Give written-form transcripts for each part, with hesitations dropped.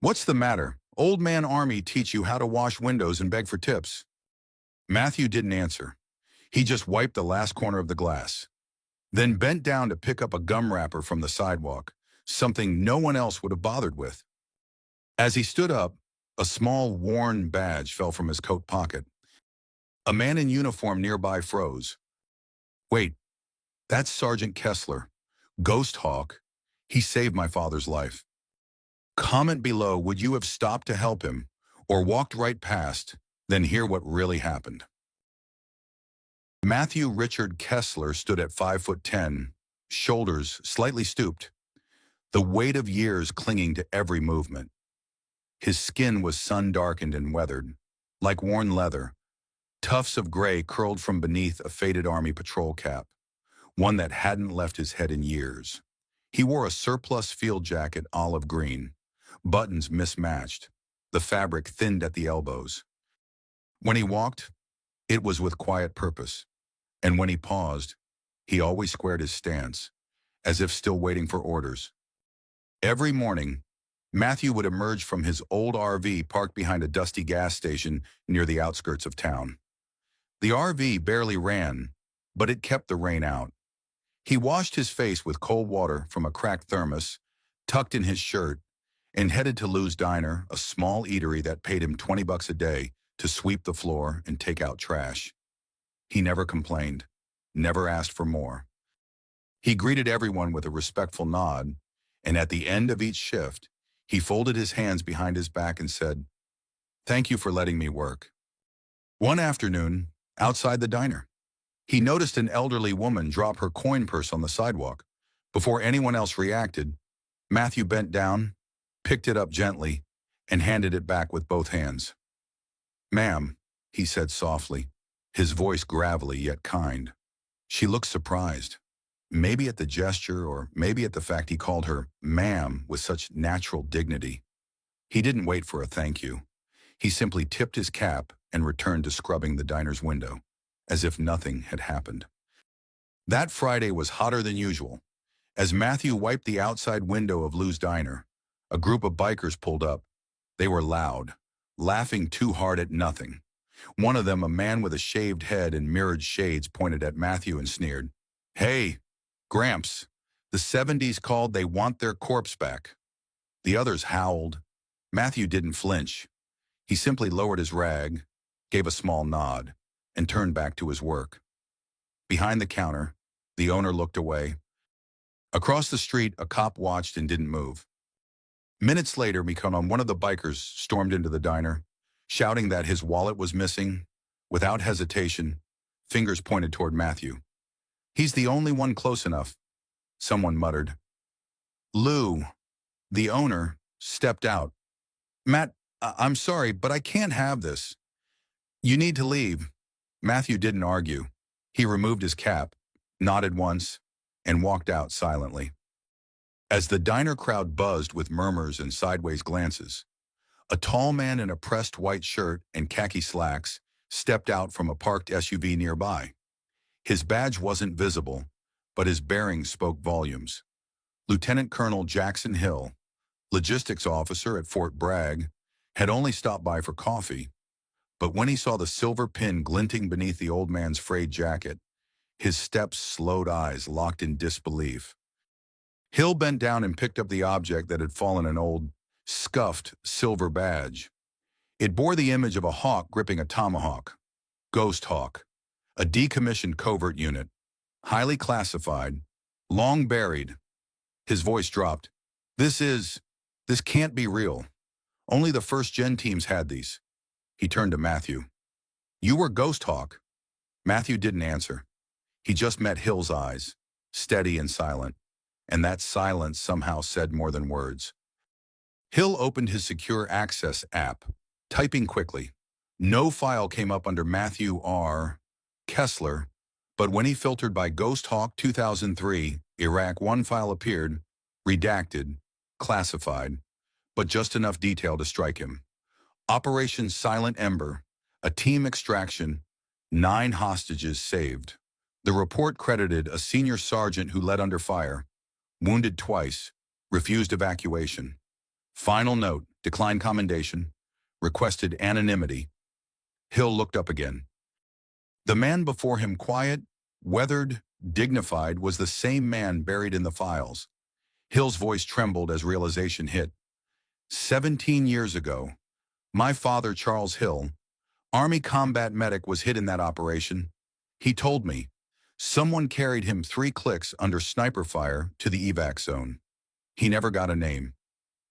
What's the matter? Old man Army teach you how to wash windows and beg for tips. Matthew didn't answer. He just wiped the last corner of the glass, then bent down to pick up a gum wrapper from the sidewalk, something no one else would have bothered with. As he stood up, a small, worn badge fell from his coat pocket. A man in uniform nearby froze. Wait, that's Sergeant Kessler, Ghost Hawk. He saved my father's life. Comment below, would you have stopped to help him or walked right past, then hear what really happened. Matthew Richard Kessler stood at 5'10", shoulders slightly stooped, the weight of years clinging to every movement. His skin was sun-darkened and weathered, like worn leather. Tufts of gray curled from beneath a faded Army patrol cap, one that hadn't left his head in years. He wore a surplus field jacket olive green, buttons mismatched, the fabric thinned at the elbows. When he walked, it was with quiet purpose, and when he paused, he always squared his stance, as if still waiting for orders. Every morning, Matthew would emerge from his old RV parked behind a dusty gas station near the outskirts of town. The RV barely ran, but it kept the rain out. He washed his face with cold water from a cracked thermos, tucked in his shirt, and headed to Lou's Diner, a small eatery that paid him $20 a day to sweep the floor and take out trash. He never complained, never asked for more. He greeted everyone with a respectful nod, and at the end of each shift, he folded his hands behind his back and said, "Thank you for letting me work." One afternoon, outside the diner, he noticed an elderly woman drop her coin purse on the sidewalk. Before anyone else reacted, Matthew bent down, picked it up gently, and handed it back with both hands. "Ma'am," he said softly, his voice gravelly yet kind. She looked surprised, maybe at the gesture or maybe at the fact he called her ma'am with such natural dignity. He didn't wait for a thank you. He simply tipped his cap and returned to scrubbing the diner's window, as if nothing had happened. That Friday was hotter than usual. As Matthew wiped the outside window of Lou's Diner, a group of bikers pulled up. They were loud, laughing too hard at nothing. One of them, a man with a shaved head and mirrored shades, pointed at Matthew and sneered, "Hey, Gramps, the 70s called, they want their corpse back." The others howled. Matthew didn't flinch. He simply lowered his rag, gave a small nod, and turned back to his work. Behind the counter, the owner looked away. Across the street, a cop watched and didn't move. Minutes later, one of the bikers stormed into the diner, shouting that his wallet was missing. Without hesitation, fingers pointed toward Matthew. "He's the only one close enough," someone muttered. Lou, the owner, stepped out. "Matt, I'm sorry, but I can't have this. You need to leave." Matthew didn't argue. He removed his cap, nodded once, and walked out silently. As the diner crowd buzzed with murmurs and sideways glances, a tall man in a pressed white shirt and khaki slacks stepped out from a parked SUV nearby. His badge wasn't visible, but his bearings spoke volumes. Lieutenant Colonel Jackson Hill, logistics officer at Fort Bragg, had only stopped by for coffee, but when he saw the silver pin glinting beneath the old man's frayed jacket, his steps slowed, eyes locked in disbelief. Hill bent down and picked up the object that had fallen, an old, scuffed silver badge. It bore the image of a hawk gripping a tomahawk. Ghost Hawk, a decommissioned covert unit, highly classified, long buried. His voice dropped. This can't be real. Only the first-gen teams had these." He turned to Matthew. "You were Ghost Hawk." Matthew didn't answer. He just met Hill's eyes, steady and silent, and that silence somehow said more than words. Hill opened his secure access app, typing quickly. No file came up under Matthew R. Kessler, but when he filtered by Ghost Hawk 2003, Iraq, one file appeared, redacted, classified, but just enough detail to strike him. Operation Silent Ember, a team extraction, 9 hostages saved. The report credited a senior sergeant who led under fire, wounded twice, refused evacuation. Final note, declined commendation, requested anonymity. Hill looked up again. The man before him, quiet, weathered, dignified, was the same man buried in the files. Hill's voice trembled as realization hit. 17 years ago, my father, Charles Hill, Army combat medic, was hit in that operation. He told me. Someone carried him 3 clicks under sniper fire to the evac zone. He never got a name.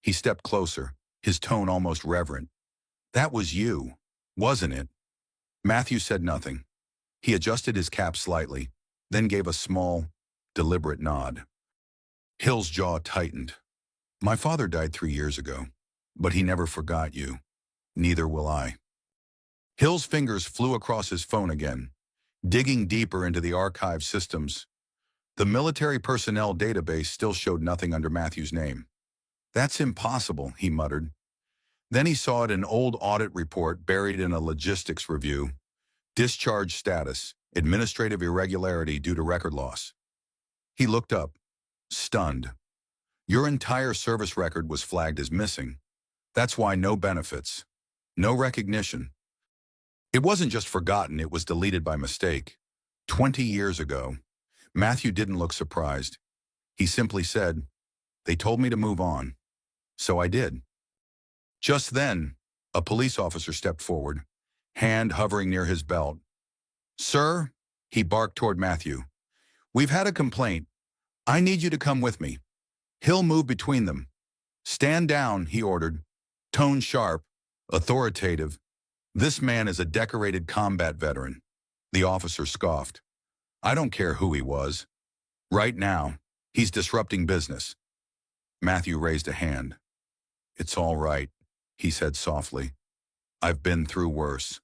He stepped closer, his tone almost reverent. That was you, wasn't it? Matthew said nothing. He adjusted his cap slightly, then gave a small, deliberate nod. Hill's jaw tightened. My father died 3 years ago, but he never forgot you. Neither will I. Hill's fingers flew across his phone again, digging deeper into the archive systems. The military personnel database still showed nothing under Matthew's name. That's impossible, he muttered. Then he saw it in an old audit report buried in a logistics review. Discharge status, administrative irregularity due to record loss. He looked up, stunned. Your entire service record was flagged as missing. That's why no benefits, no recognition. It wasn't just forgotten, it was deleted by mistake. 20 years ago. Matthew didn't look surprised. He simply said, they told me to move on. So I did. Just then, a police officer stepped forward, hand hovering near his belt. Sir, he barked toward Matthew. We've had a complaint. I need you to come with me. Hill moved between them. Stand down, he ordered, tone sharp, authoritative. This man is a decorated combat veteran. The officer scoffed. I don't care who he was. Right now, he's disrupting business. Matthew raised a hand. It's all right, he said softly. I've been through worse.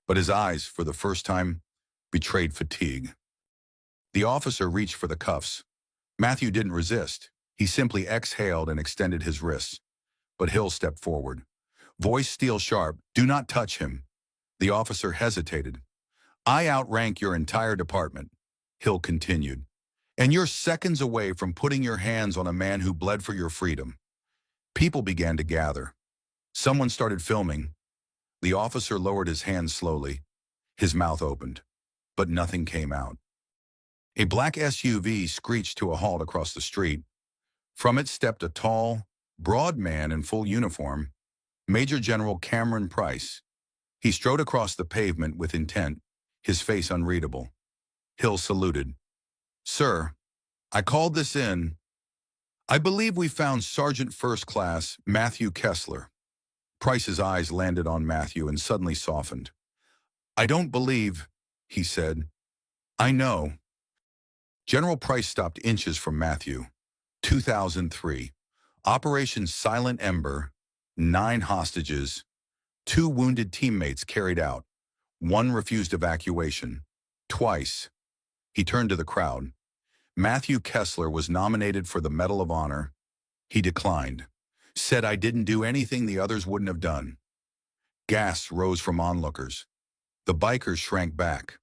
But his eyes, for the first time, betrayed fatigue. The officer reached for the cuffs. Matthew didn't resist. He simply exhaled and extended his wrists. But Hill stepped forward. Voice steel sharp, do not touch him. The officer hesitated. I outrank your entire department, Hill continued. And you're seconds away from putting your hands on a man who bled for your freedom. People began to gather. Someone started filming. The officer lowered his hands slowly. His mouth opened, but nothing came out. A black SUV screeched to a halt across the street. From it stepped a tall, broad man in full uniform, Major General Cameron Price. He strode across the pavement with intent, his face unreadable. Hill saluted. Sir, I called this in. I believe we found Sergeant First Class Matthew Kessler. Price's eyes landed on Matthew and suddenly softened. I don't believe, he said. I know. General Price stopped inches from Matthew. 2003. Operation Silent Ember. 9 hostages. 2 wounded teammates carried out. 1 refused evacuation. Twice. He turned to the crowd. Matthew Kessler was nominated for the Medal of Honor. He declined. Said I didn't do anything the others wouldn't have done. Gasps rose from onlookers. The bikers shrank back.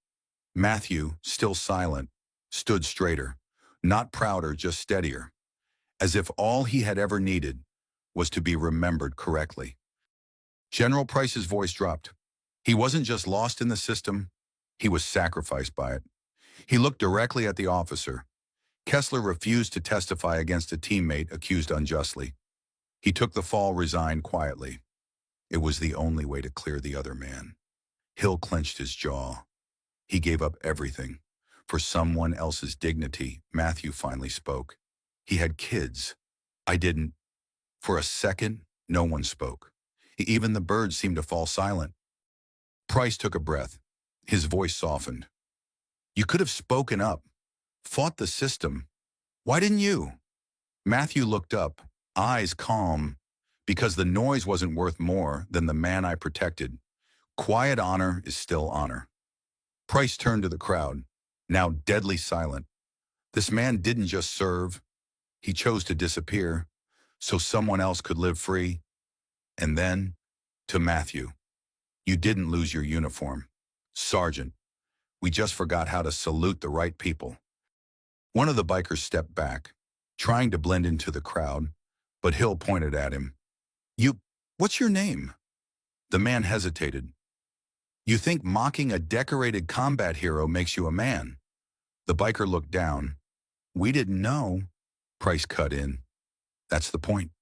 Matthew, still silent, stood straighter. Not prouder, just steadier. As if all he had ever needed was to be remembered correctly. General Price's voice dropped. He wasn't just lost in the system, he was sacrificed by it. He looked directly at the officer. Kessler refused to testify against a teammate accused unjustly. He took the fall, resigned quietly. It was the only way to clear the other man. Hill clenched his jaw. He gave up everything. For someone else's dignity, Matthew finally spoke. He had kids. I didn't. For a second, no one spoke. Even the birds seemed to fall silent. Price took a breath. His voice softened. You could have spoken up, fought the system. Why didn't you? Matthew looked up, eyes calm, because the noise wasn't worth more than the man I protected. Quiet honor is still honor. Price turned to the crowd, now deadly silent. This man didn't just serve. He chose to disappear so someone else could live free. And then, to Matthew, you didn't lose your uniform. Sergeant, we just forgot how to salute the right people. One of the bikers stepped back, trying to blend into the crowd, but Hill pointed at him. You, what's your name? The man hesitated. You think mocking a decorated combat hero makes you a man? The biker looked down. We didn't know. Price cut in. That's the point.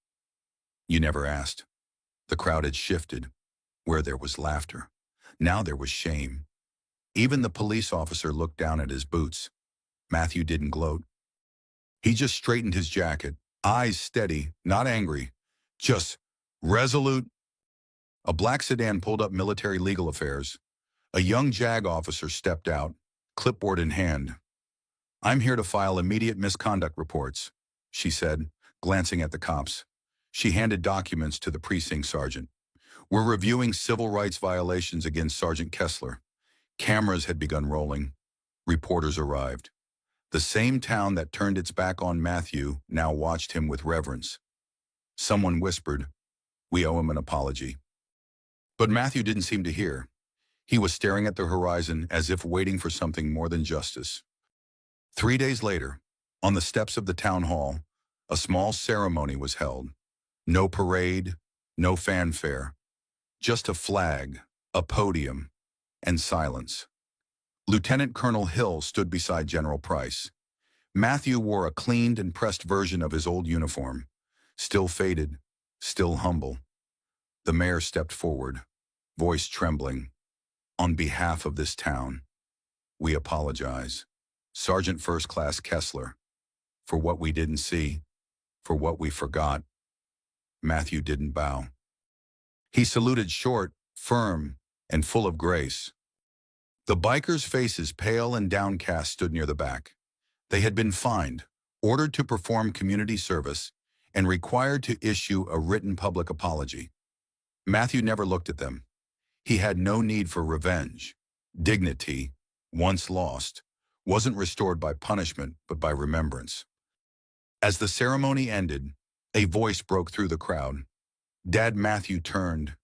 You never asked. The crowd had shifted. Where there was laughter, now there was shame. Even the police officer looked down at his boots. Matthew didn't gloat. He just straightened his jacket, eyes steady, not angry, just resolute. A black sedan pulled up military legal affairs. A young JAG officer stepped out, clipboard in hand. I'm here to file immediate misconduct reports, she said, glancing at the cops. She handed documents to the precinct sergeant. We're reviewing civil rights violations against Sergeant Kessler. Cameras had begun rolling. Reporters arrived. The same town that turned its back on Matthew now watched him with reverence. Someone whispered, we owe him an apology. But Matthew didn't seem to hear. He was staring at the horizon as if waiting for something more than justice. 3 days later, on the steps of the town hall, a small ceremony was held. No parade, no fanfare, just a flag, a podium, and silence. Lieutenant Colonel Hill stood beside General Price. Matthew wore a cleaned and pressed version of his old uniform, still faded, still humble. The mayor stepped forward, voice trembling. On behalf of this town, we apologize. Sergeant First Class Kessler, for what we didn't see, for what we forgot. Matthew didn't bow. He saluted short, firm, and full of grace. The bikers' faces, pale and downcast, stood near the back. They had been fined, ordered to perform community service, and required to issue a written public apology. Matthew never looked at them. He had no need for revenge. Dignity, once lost, wasn't restored by punishment but by remembrance. As the ceremony ended, a voice broke through the crowd. Dad Matthew turned.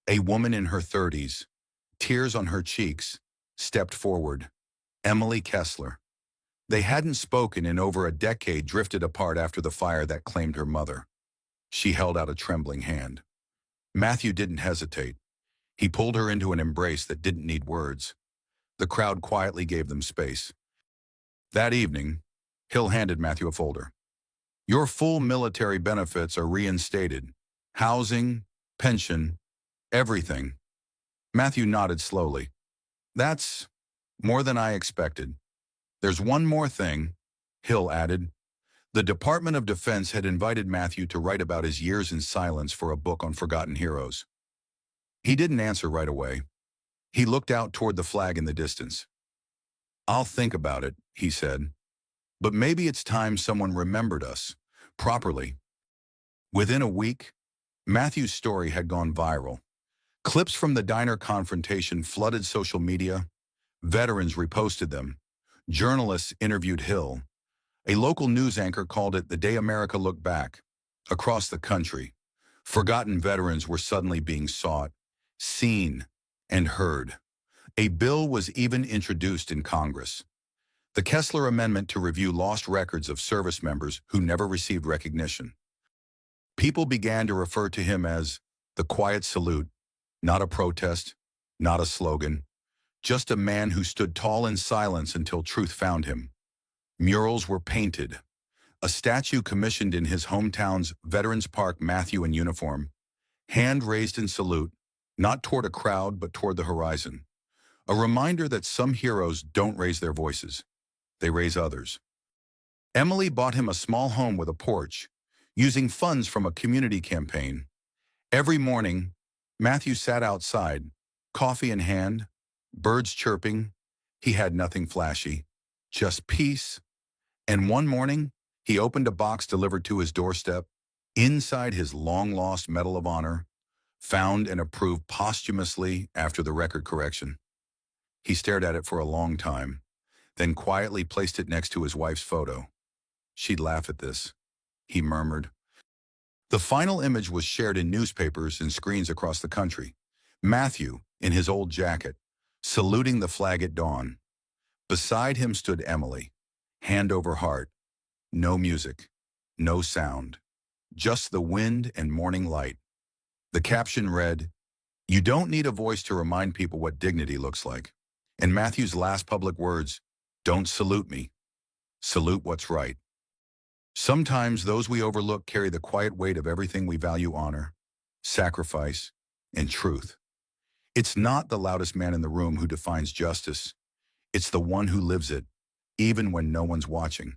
A woman in her 30s, tears on her cheeks, stepped forward. Emily Kessler. They hadn't spoken in over a decade, drifted apart after the fire that claimed her mother. She held out a trembling hand. Matthew didn't hesitate. He pulled her into an embrace that didn't need words. The crowd quietly gave them space. That evening, Hill handed Matthew a folder. Your full military benefits are reinstated. Housing, pension, everything. Matthew nodded slowly. That's more than I expected. There's one more thing, Hill added. The Department of Defense had invited Matthew to write about his years in silence for a book on forgotten heroes. He didn't answer right away. He looked out toward the flag in the distance. I'll think about it, he said. But maybe it's time someone remembered us, properly. Within a week, Matthew's story had gone viral. Clips from the diner confrontation flooded social media. Veterans reposted them. Journalists interviewed Hill. A local news anchor called it the day America looked back. Across the country, forgotten veterans were suddenly being sought, seen, and heard. A bill was even introduced in Congress. The Kessler Amendment to review lost records of service members who never received recognition. People began to refer to him as the quiet salute, not a protest, not a slogan, just a man who stood tall in silence until truth found him. Murals were painted. A statue commissioned in his hometown's Veterans Park, Matthew in uniform, hand raised in salute, not toward a crowd but toward the horizon. A reminder that some heroes don't raise their voices. They raise others. Emily bought him a small home with a porch, using funds from a community campaign. Every morning, Matthew sat outside, coffee in hand, birds chirping. He had nothing flashy, just peace. And one morning, he opened a box delivered to his doorstep. Inside, his long-lost Medal of Honor, found and approved posthumously after the record correction. He stared at it for a long time, then quietly placed it next to his wife's photo. She'd laugh at this, he murmured. The final image was shared in newspapers and screens across the country. Matthew, in his old jacket, saluting the flag at dawn. Beside him stood Emily, hand over heart. No music, no sound, just the wind and morning light. The caption read, "You don't need a voice to remind people what dignity looks like." And Matthew's last public words, "Don't salute me. Salute what's right." Sometimes those we overlook carry the quiet weight of everything we value: honor, sacrifice, and truth. It's not the loudest man in the room who defines justice. It's the one who lives it, even when no one's watching.